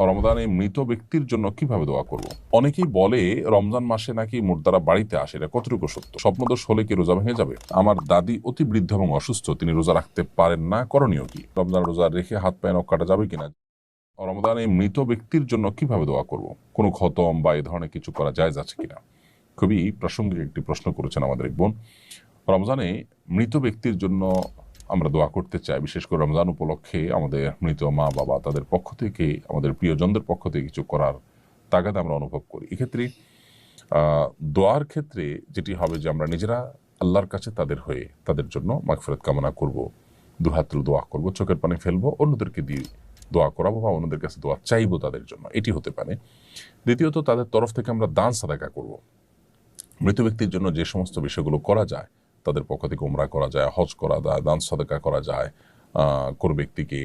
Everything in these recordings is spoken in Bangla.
রমজানে মৃত ব্যক্তির জন্য কিভাবে দোয়া করব? অনেকেই বলে রমজান মাসে নাকি মুর্দারা বাড়িতে আসে, এটা কতটুকু সত্য? স্বপ্নদোষ হলে কি রোজা ভেঙে যাবে? আমার দাদি অতি বৃদ্ধ এবং অসুস্থ, তিনি রোজা রাখতে পারেন না, করণীয় কি? রমজান রোজা রেখে হাত পায়ে নখ কাটা যাবে কিনা? রমজানে মৃত ব্যক্তির জন্য কিভাবে দোয়া করব? কোনো খতম বা এই ধরনের কিছু করা জায়েজ আছে কিনা? খুবই প্রাসঙ্গিক একটি প্রশ্ন করেছেন আমাদের এক বোন। রমজানে মৃত ব্যক্তির জন্য আমরা দোয়া করতে চাই, বিশেষ করে রমজান উপলক্ষে আমাদের মৃত মা বাবা তাদের পক্ষ থেকে, আমাদের প্রিয়জনদের পক্ষ থেকে কিছু করার তাগাদ আমরা অনুভব করি। এক্ষেত্রে দোয়ার ক্ষেত্রে যেটি হবে যে আমরা নিজেরা আল্লাহর কাছে তাদের হয়ে তাদের জন্য মাগফিরাত কামনা করব, দুহাত তুলে দোয়া করব, চোখের পানি ফেলবো, অন্যদেরকে দিয়ে দোয়া করাবো বা অন্যদের কাছে দোয়া চাইবো তাদের জন্য, এটি হতে পারে। দ্বিতীয়ত, তাদের তরফ থেকে আমরা দান সাদাকা করব। মৃত ব্যক্তির জন্য যে সমস্ত বিষয়গুলো করা যায়, তাদের পক্ষ থেকে উমরা করা যায়, হজ করা যায়, দান সাদাকা করা যায়, কোনো ব্যক্তিকে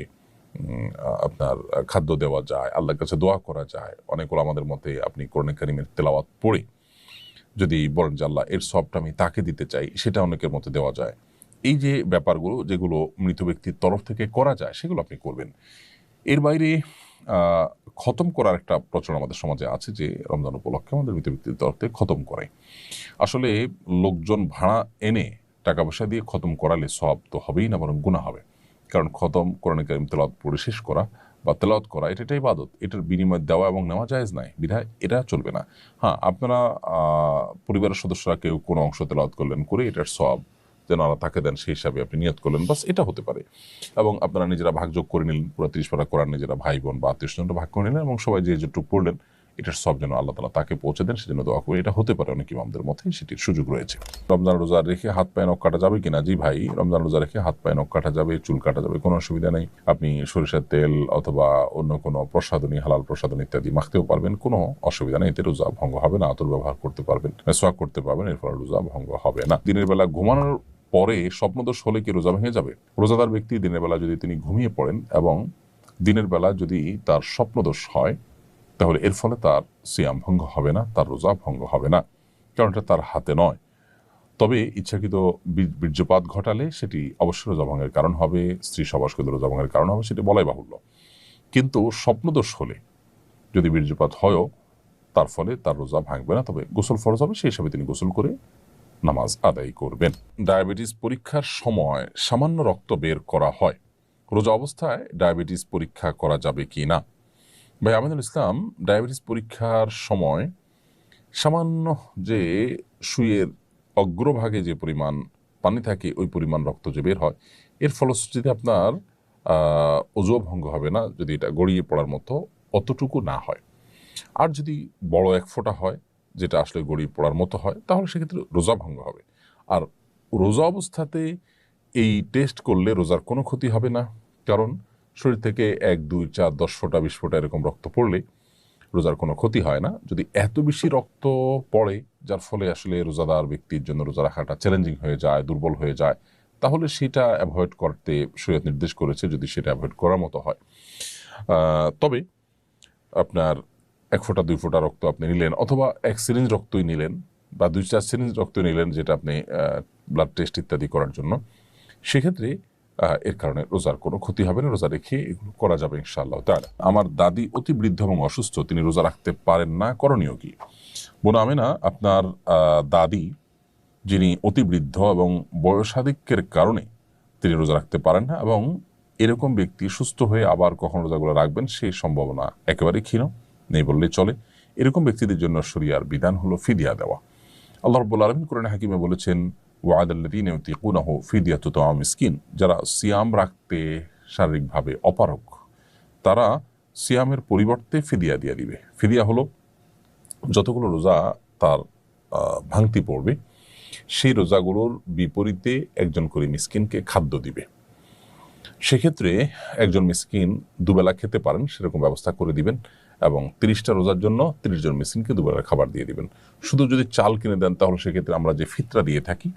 আপনার খাদ্য দেওয়া যায়, আল্লাহর কাছে দোয়া করা যায়। অনেকগুলো আমাদের মতে আপনি কোরআনে কারিমের তেলাওয়াত পড়ে যদি বলেন যে আল্লাহ এর সবটা আমি তাকে দিতে চাই, সেটা অনেকের মতে দেওয়া যায়। এই যে ব্যাপারগুলো যেগুলো মৃত ব্যক্তির তরফ থেকে করা যায়, সেগুলো আপনি করবেন। এর বাইরে খতম করার একটা প্রচলন আমাদের সমাজে আছে, যে রমজান উপলক্ষে আমাদের মৃত ব্যক্তির তরফ থেকে খতম করে। আসলে লোকজন ভাড়া এনে টাকা পয়সা দিয়ে খতম করালে সওয়াব তো হবেই না, বরং গুনাহ হবে। কারণ খতম কোরআনে কারিম তেলাওয়াত পড়ে শেষ করা বা তেলাওয়াত করা, এটা একটা ইবাদত, এটার বিনিময় দেওয়া এবং নেওয়া জায়েজ নাই, বিধায় এটা চলবে না। হ্যাঁ, আপনারা পরিবারের সদস্যরা কেউ কোনো অংশ তেলাওয়াত করলেন, করে এটার সওয়াব যেন আল্লাহ তাকে দেন সেই হিসাবে আপনি নিয়ত করলেন, বাস এটা হতে পারে। এবং আপনারা নিজেরা ভাগযোগ করে নিলেন, পুরো 30 পারা কোরআন নিজেরা ভাই বোন বা আত্মীয় স্বজনরা ভাগ করে নিলেন এবং সবাই যে যেটুকু পড়লেন এটার সব যেন আল্লাহ তাআলা তাকে পৌঁছে দেন, সেজন্য দোয়া করে। এটা হতে পারে অনেক ইমামদের মধ্যে, সেটির সুযোগ রয়েছে। রমজান রোজা রেখে হাত পায়ে নখ কাটা যাবে কিনা? জি ভাই, রমজান রোজা রেখে হাত পায়ে নখ কাটা যাবে, চুল কাটা যাবে, কোনো অসুবিধা নেই। আপনি সরিষার তেল অথবা অন্য কোনো প্রসাধনী, হালাল প্রসাধনী ইত্যাদি মাখতেও পারবেন, কোনো অসুবিধা নেই, এতে রোজা ভঙ্গ হবে না। আতর ব্যবহার করতে পারবেন, মেসওয়াক করতে পারবেন, এর ফলে রোজা ভঙ্গ হবে না। দিনের বেলা ঘুমানোর পরে স্বপ্নদোষ হলে কি রোজা ভেঙে যাবে? রোজাদার ব্যক্তি দিনের বেলা যদি তিনি ঘুমিয়ে পড়েন এবং দিনের বেলা যদি তার স্বপ্নদোষ হয়, তাহলে এর ফলে তার সিয়াম ভঙ্গ হবে না, তার রোজা ভঙ্গ হবে না, কারণ এটা তার হাতে নয়। তবে ইচ্ছাকৃত বীর্যপাত ঘটালে সেটি অবশ্যই রোজা ভঙ্গের কারণ হবে, স্ত্রী সবাসকৃত রোজা ভঙ্গের কারণ হবে, সেটি বলাই বাহুল্য। কিন্তু স্বপ্নদোষ হলে যদি বীর্যপাত হয়ও, তার ফলে তার রোজা ভাঙবে না, তবে গোসল ফরজ হবে, সেই হিসাবে তিনি গোসল করে নামাজ আদায় করবেন। ডায়াবেটিস পরীক্ষার সময় সামান্য রক্ত বের করা হয়, রোজা অবস্থায় ডায়াবেটিস পরীক্ষা করা যাবে কি না? ভাই আমিনুল ইসলাম, ডায়াবেটিস পরীক্ষার সময় সামান্য যে সুইয়ের অগ্রভাগে যে পরিমাণ পানি থাকে, ওই পরিমাণ রক্ত যে বের হয়, এর ফলশ্রুতিতে আপনার ওজু ভঙ্গ হবে না, যদি এটা গড়িয়ে পড়ার মতো অতটুকু না হয়। আর যদি বড় এক ফোঁটা হয়, যেটা আসলে গড়িয়ে পড়ার মতো হয়, তাহলে সেক্ষেত্রে রোজা ভঙ্গ হবে। আর রোজা অবস্থাতে এই টেস্ট করলে রোজার কোনো ক্ষতি হবে না, কারণ শরীর থেকে 1, 2, 4, 10 ফোঁটা 20 ফোঁটা এরকম রক্ত পড়লে রোজার কোনো ক্ষতি হয় না। যদি এত বেশি রক্ত পড়ে যার ফলে আসলে রোজাদার ব্যক্তির জন্য রোজা রাখাটা চ্যালেঞ্জিং হয়ে যায়, দুর্বল হয়ে যায়, তাহলে সেটা অ্যাভয়েড করতে শরীয়ত নির্দেশ করেছে, যদি সেটা অ্যাভয়েড করার মতো হয়। তবে আপনার 1 ফোঁটা 2 ফোঁটা রক্ত আপনি নিলেন, অথবা 1 সিরিঞ্জ রক্তই নিলেন বা 2-4 সিরিঞ্জ রক্ত নিলেন, যেটা আপনি ব্লাড টেস্ট ইত্যাদি করার জন্য, সেক্ষেত্রে এর কারণে রোজার কোনো ক্ষতি হবে না, রোজা রেখে এগুলো করা যাবে ইনশাআল্লাহ তাআলা। আমার দাদি অতি বৃদ্ধ এবং অসুস্থ, তিনি রোজা রাখতে পারেন না, করণীয় কি? বোন আমেনা, আপনার দাদি যিনি অতি বৃদ্ধ এবং বয়সাধিক্যের কারণে তিনি রোজা রাখতে পারেন না, এবং এরকম ব্যক্তি সুস্থ হয়ে আবার কখন রোজাগুলো রাখবেন সেই সম্ভাবনা একেবারেই ক্ষীণ, নেই বললেই চলে। এরকম ব্যক্তিদের জন্য শরিয়ার বিধান হলো ফিদিয়া দেওয়া। আল্লাহ রাব্বুল আলামিন কোরআনে হাকিমে বলেছেন, ওয়া'আলাল্লাযীনা ইউতিকুনাহু ফিদিয়াতু তা'আমু মিসকিন, যারা সিয়াম রাখতে শারীরিকভাবে অপারগ, তারা সিয়ামের পরিবর্তে ফিদিয়া দিয়ে দিবে। ফিদিয়া হলো যতগুলো রোজা তার ভাঙতি পড়বে, সেই রোজাগুলোর বিপরীতে একজন করে মিসকিনকে খাদ্য দিবে। সেক্ষেত্রে একজন মিসকিন দুবেলা খেতে পারেন সেরকম ব্যবস্থা করে দিবেন, এবং 30টা রোজার জন্য 30 জন মিসকিনকে দুবেলা খাবার দিয়ে দিবেন। শুধু যদি চাল কিনে দেন, তাহলে সেক্ষেত্রে আমরা যে ফিতরা দিয়ে থাকি,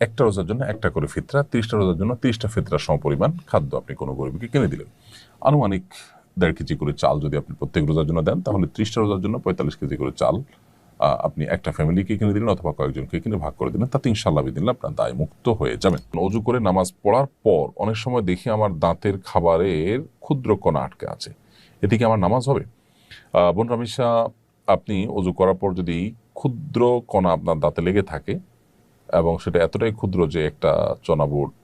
একটা রোজার জন্য একটা করে ফিতরা, 30টা রোজার জন্য 30টা ফিতরার সমপরিমাণ খাদ্য আপনি কোনো গরিবকে কিনে দিলেন। আনুমানিক 1.5 কেজি করে চাল যদি আপনি প্রত্যেক রোজার জন্য দেন, তাহলে 30টা রোজার জন্য 45 কেজি করে চাল আপনি একটা ফ্যামিলিকে কিনে দিলেন অথবা কয়েকজনকে কিনে ভাগ করে দিলেন, তাতে ইনশাআল্লাহ বিদিনলা আপনার দায় মুক্ত হয়ে যাবেন। ওযু করে নামাজ পড়ার পর অনেক সময় দেখি আমার দাঁতের খাবারের ক্ষুদ্র কণা আটকে আছে, এতে কি আমার নামাজ হবে? বোন রামিসা, আপনি অজু করার পর যদি ক্ষুদ্র কণা আপনার দাঁতে লেগে থাকে এবং সেটা এতটাই ক্ষুদ্র যে একটা চনাবুট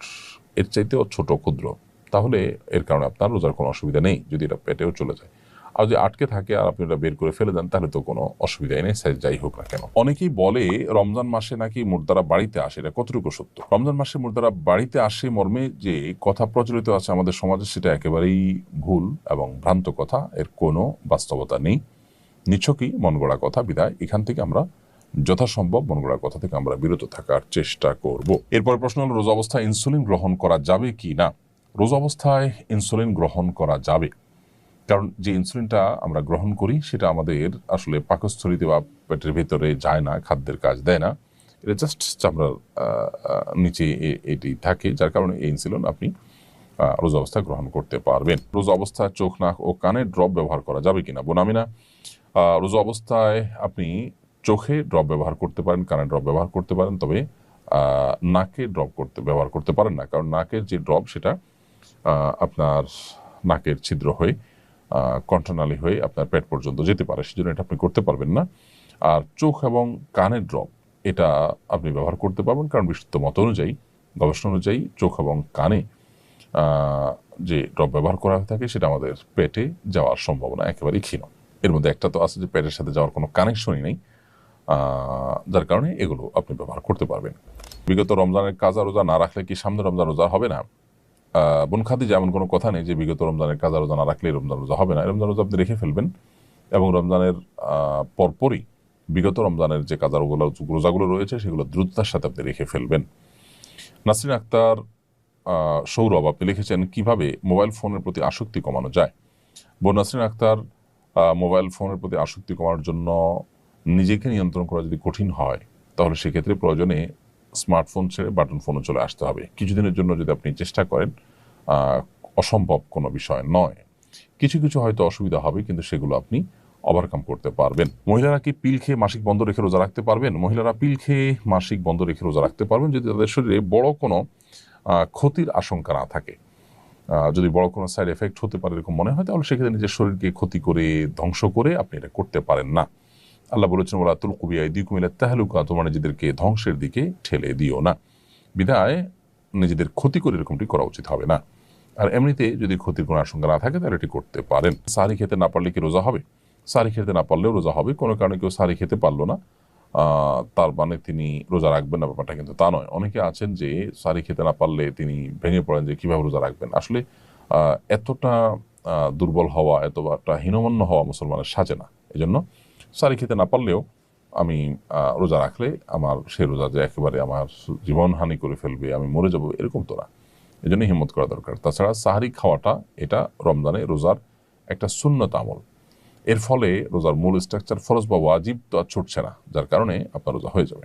এর চাইতেও ছোট ক্ষুদ্র, তাহলে এর কারণে আপনার রোজার কোনো অসুবিধা নেই, যদি এটা পেটেও চলে যায়। আর যদি আটকে থাকে আর আপনি এটা বের করে ফেলে দেন, তাহলে তো কোনো অসুবিধাই নেই, সাইজ যাই হোক না কেন। অনেকেই বলে রমজান মাসে নাকি মুর্দারা বাড়িতে আসে, এটা কতটুকু সত্য? রমজান মাসে মুর্দারা বাড়িতে আসে মর্মে যে কথা প্রচলিত আছে আমাদের সমাজে, সেটা একেবারেই ভুল এবং ভ্রান্ত কথা, এর কোনো বাস্তবতা নেই, নিছকই মন গড়া কথা। বিদায় এখান থেকে আমরা যথাসম্ভব মন গড়া কথা থেকে আমরা বিরত থাকার চেষ্টা করব। এরপর প্রশ্ন হলো, রোজা অবস্থায় ইনসুলিন গ্রহণ করা যাবে কি না? রোজা অবস্থায় ইনসুলিন গ্রহণ করা যাবে, কারণ যে ইনসুলিনটা আমরা গ্রহণ করি সেটা আমাদের আসলে পাকস্থলীতে বা পেটের ভেতরে যায় না, খাদ্যের কাজ দেয় না, এটা জাস্ট চামড়ার নিচে এটি থাকে, যার কারণে এই ইনসুলিন আপনি রোজা অবস্থায় গ্রহণ করতে পারবেন। রোজা অবস্থায় চোখ, নাক ও কানে ড্রপ ব্যবহার করা যাবে কিনা? বোনামিনা, রোজা অবস্থায় আপনি চোখে ড্রপ ব্যবহার করতে পারেন, কানে ড্রপ ব্যবহার করতে পারেন, তবে নাকে ড্রপ ব্যবহার করতে পারেন না, কারণ নাকের যে ড্রপ সেটা আপনার নাকের ছিদ্র হয়ে কণ্ঠনালী হয়ে আপনার পেট পর্যন্ত যেতে পারে, সেজন্য এটা আপনি করতে পারবেন না। আর চোখ এবং কানের ড্রপ এটা আপনি ব্যবহার করতে পারবেন, কারণ বিশুদ্ধ মত অনুযায়ী, গবেষণা অনুযায়ী চোখ এবং কানে যে ড্রপ ব্যবহার করা হয়ে থাকে সেটা আমাদের পেটে যাওয়ার সম্ভাবনা একেবারেই ক্ষীণ। এর মধ্যে একটা তো আছে যে পেটের সাথে যাওয়ার কোনো কানেকশনই নেই, যার কারণে এগুলো আপনি ব্যবহার করতে পারবেন। বিগত রমজানের কাজা রোজা না রাখলে কি সামনে রমজান রোজা হবে না? বোন খাদিজা, এমন কোনো কথা নেই যে বিগত রমজানের কাজা রোজা না রাখলে রমজান রোজা হবে না। রমজান রোজা আপনি রেখে ফেলবেন এবং রমজানের পরপরই বিগত রমজানের যে কাজা রোজাগুলো রয়েছে সেগুলো দ্রুততার সাথে আপনি রেখে ফেলবেন। নাসরিন আক্তার সৌরভ, আপনি লিখেছেন কিভাবে মোবাইল ফোনের প্রতি আসক্তি কমানো যায়? বোন নাসরিন আক্তার, মোবাইল ফোনের প্রতি আসক্তি কমানোর জন্য নিজেকে নিয়ন্ত্রণ করা যদি কঠিন হয়, তাহলে সেক্ষেত্রে প্রয়োজনে স্মার্টফোন ছেড়ে বাটন ফোনে চলে আসতে হবে। কিছুদিনের জন্য যদি আপনি চেষ্টা করেন, অসম্ভব কোনো বিষয় নয়। কিছু কিছু হয়তো অসুবিধা হবে, কিন্তু সেগুলো আপনি ওভারকাম করতে পারবেন। মহিলারা কি পিল খেয়ে মাসিক বন্ধ রেখে রোজা রাখতে পারবেন? মহিলারা পিল খেয়ে মাসিক বন্ধ রেখে রোজা রাখতে পারবেন যদি তাদের শরীরে বড় কোনো ক্ষতির আশঙ্কা না থাকে। যদি বড় কোনো সাইড এফেক্ট হতে পারে এরকম মনে হয়, তাহলে সেক্ষেত্রে নিজের শরীরকে ক্ষতি করে, ধ্বংস করে আপনি এটা করতে পারেন না। আল্লাহ বলেছেন, ওয়ালা তুলকু বিআইদিকুম ইলা তাহলুকা, তোমরা নিজেদেরকে ধ্বংসের দিকে ঠেলে দিও না। বিধায় নিজেদের ক্ষতি করে এরকমটি করা উচিত হবে না। আর এমনিতে যদি ক্ষতির কোনো আশঙ্কা না থাকে তাহলে এটি করতে পারেন। সাহরি খেতে না পারলে কি রোজা হবে? সাহরি খেতে না পারলেও রোজা হবে। কোনো কারণে কেউ সাহরি খেতে পারলো না, তার মানে তিনি রোজা রাখবেন না, ব্যাপারটা কিন্তু তা নয়। অনেকে আছেন যে সাহরি খেতে না পারলে তিনি ভেঙে পড়েন যে কিভাবে রোজা রাখবেন। আসলে এতটা দুর্বল হওয়া, এতটা হীনমন্য হওয়া মুসলমানের সাজে না। এই জন্য সাহরি খেতে না পারলেও আমি রোজা রাখলে আমার সেই রোজা যে একেবারে আমার জীবন হানি করে ফেলবে, আমি মরে যাব, এরকম তো না। এই জন্য হিম্মত করা দরকার। তাছাড়া সাহরি খাওয়াটা এটা রমজানে রোজার একটা সুন্নত আমল। এর ফলে রোজার মূল স্ট্রাকচার ফরজ বা ওয়াজিব তো আর ছুটছে না, যার কারণে আপনার রোজা হয়ে যাবে।